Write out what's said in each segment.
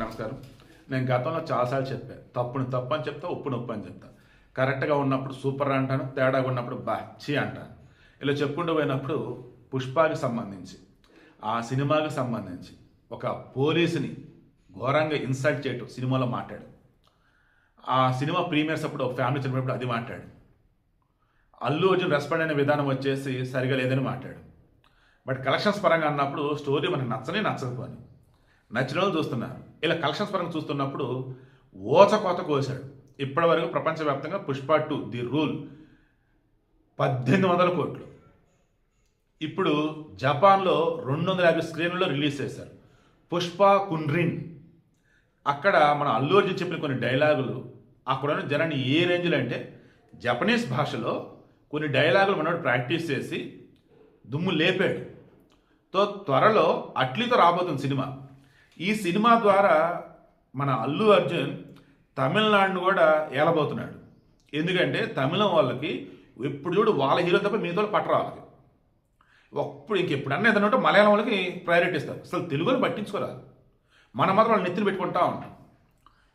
అందరికీ నమస్కారం. నేను గతంలో చాలాసార్లు చెప్పాను, తప్పుని తప్పు అని చెప్తా, ఒప్పుని ఒప్పు అని చెప్తా. కరెక్ట్గా ఉన్నప్పుడు సూపర్ అంటాను, తేడాగా ఉన్నప్పుడు బాచి అంటాను. ఇలా చెప్పుకుంటూ పోయినప్పుడు పుష్పకి సంబంధించి, ఆ సినిమాకి సంబంధించి ఒక పోలీసుని ఘోరంగా ఇన్సల్ట్ చేయటం సినిమాలో మాట్లాడు. ఆ సినిమా ప్రీమియర్స్ అప్పుడు ఫ్యామిలీ చెప్పినప్పుడు అది మాట్లాడు. అల్లు అర్జున్ రెస్పాండ్ అయిన విధానం వచ్చేసి సరిగా లేదని మాట్లాడు. బట్ కలెక్షన్స్ పరంగా అన్నప్పుడు స్టోరీ మనకు నచ్చకపోని నచ్చిన వాళ్ళు చూస్తున్నారు. ఇలా కలెక్షన్స్ పరంగా చూస్తున్నప్పుడు ఓచకోత కోసాడు. ఇప్పటి వరకు ప్రపంచవ్యాప్తంగా పుష్ప 2 ది రూల్ 1800 కోట్లు. ఇప్పుడు జపాన్లో 250 స్క్రీన్లలో రిలీజ్ చేశారు పుష్ప కున్రిన్. అక్కడ మన అల్లు అర్జున్ చెప్పిన కొన్ని డైలాగులు అక్కడ జనాన్ని ఏ రేంజ్లో అంటే, జపనీస్ భాషలో కొన్ని డైలాగులు మనోడు ప్రాక్టీస్ చేసి దుమ్ము లేపాడు. త్వరలో అట్లీతో రాబోతుంది సినిమా. ఈ సినిమా ద్వారా మన అల్లు అర్జున్ తమిళనాడును కూడా ఏలబోతున్నాడు. ఎందుకంటే తమిళం వాళ్ళకి ఎప్పుడు చూడు వాళ్ళ హీరో తప్ప మిగతా పట్టరు వాళ్ళకి. ఇంకెప్పుడన్నా ఏదైనా ఉంటే మలయాళం వాళ్ళకి ప్రయారిటీ ఇస్తారు. అసలు తెలుగుని పట్టించుకోరాదు. మనం మాత్రం వాళ్ళు నెత్తిని పెట్టుకుంటా ఉంటాం.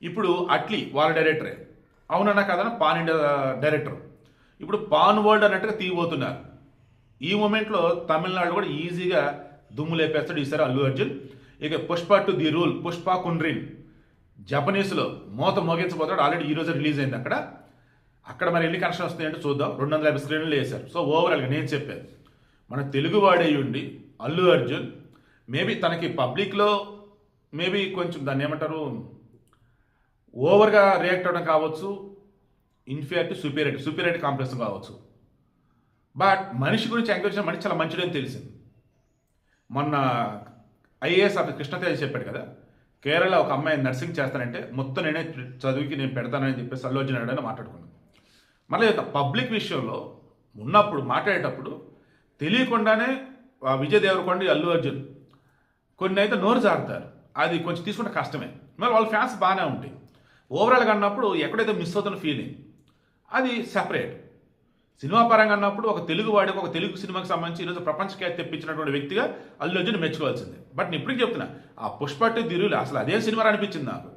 ఇప్పుడు అట్లీ వాళ్ళ డైరెక్టరే, అవునన్నా కదన్నా పాన్ ఇండియా డైరెక్టర్. ఇప్పుడు పాన్ వరల్డ్ అన్నట్టుగా తీయబోతున్నారు. ఈ మూమెంట్లో తమిళనాడు కూడా ఈజీగా దుమ్ము లేపేస్తాడు ఈసారి అల్లు అర్జున్. ఇక పుష్ప 2 ది రూల్ పుష్ప కున్రిన్ జపనీస్లో మోత మోగించబోతాడు. ఆల్రెడీ ఈరోజు రిలీజ్ అయింది అక్కడ మరి ఎన్ని కనెక్షన్ వస్తాయంటే చూద్దాం. 250 స్క్రీన్లు వేశారు. సో ఓవరాల్గా నేను చెప్పాను, మన తెలుగు వాడే ఉండి అల్లు అర్జున్ మేబీ తనకి పబ్లిక్లో మేబీ కొంచెం దాన్ని ఏమంటారు ఓవర్గా రియాక్ట్ అవ్వడం కావచ్చు, ఇన్ఫీరియారిటీ సుపీరియారిటీ కాంప్లెక్స్ కావచ్చు. బట్ మనిషి గురించి ఎంకరేజ్ చేసిన మనిషి చాలా మంచిదని తెలిసింది. మొన్న ఐఏఎస్ ఆఫీసర్ కృష్ణతేజ చెప్పాడు కదా, కేరళ ఒక అమ్మాయి నర్సింగ్ చేస్తానంటే మొత్తం నేనే చదువుకి నేను పెడతానని చెప్పేసి అల్లు అర్జున్ అన్నాడని మాట్లాడుకున్నాను. మళ్ళీ పబ్లిక్ విషయంలో ఉన్నప్పుడు మాట్లాడేటప్పుడు తెలియకుండానే విజయ్ దేవరకొండ అల్లు అర్జున్ కొన్ని అయితే నోరు జారుతారు. అది కొంచెం తీసుకుంటే కష్టమే. మళ్ళీ వాళ్ళ ఫ్యాన్స్ బాగానే ఉంటాయి. ఓవరాల్గా అన్నప్పుడు ఎక్కడైతే మిస్ అవుతున్న ఫీలింగ్ అది సెపరేట్. సినిమా పరంగా అన్నప్పుడు ఒక తెలుగు వాడికి ఒక తెలుగు సినిమాకి సంబంధించి ఈరోజు ప్రపంచ ఖ్యాతి తెప్పించినటువంటి వ్యక్తిగా అల్లు అర్జున్ మెచ్చుకోవాల్సిందే. బట్ నేను ఇప్పటికి చెప్తున్నా, ఆ పుష్ప 2 ది రూల్ అసలు అదే సినిమా అనిపించింది నాకు.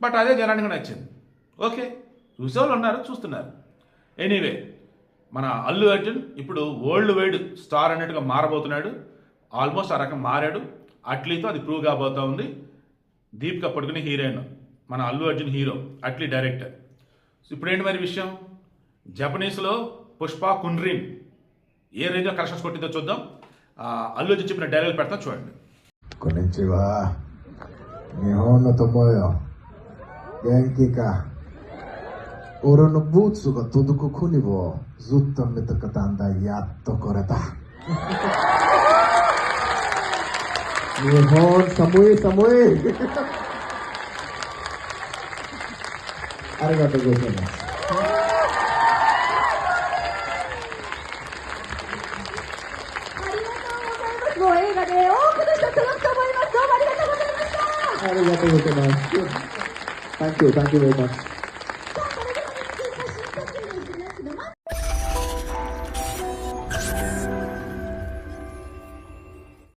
బట్ అదే జనానికి నచ్చింది. ఓకే, చూసేవాళ్ళు ఉన్నారు, చూస్తున్నారు. ఎనీవే, మన అల్లు అర్జున్ ఇప్పుడు వరల్డ్ వైడ్ స్టార్ అన్నట్టుగా మారబోతున్నాడు. ఆల్మోస్ట్ ఆ రకం మారాడు. అట్లీతో అది ప్రూవ్ కాబోతా ఉంది. దీపిక పడుకునే హీరోయిన్, మన అల్లు అర్జున్ హీరో, అట్లీ డైరెక్టర్. ఇప్పుడు ఏంటి మరి విషయం, జపనీస్లో పుష్ప కున్రిన్ ఏ రేంజ్లో కలెక్షన్స్ కొట్టిందో చూద్దాం. అల్లు అర్జున్ చెప్పిన డైలాగ్ పెడతాం చూడండి. కొనిచివా నిహోన్ తోమోయో గెంకి కా ఓరను బూట్సు గా తొదుకు కునివో జుత్తం మితకతాంద యాత్తో కొరెతా నిహోన్ సమూయి అరిగాటో గోసేనా Thank you very much.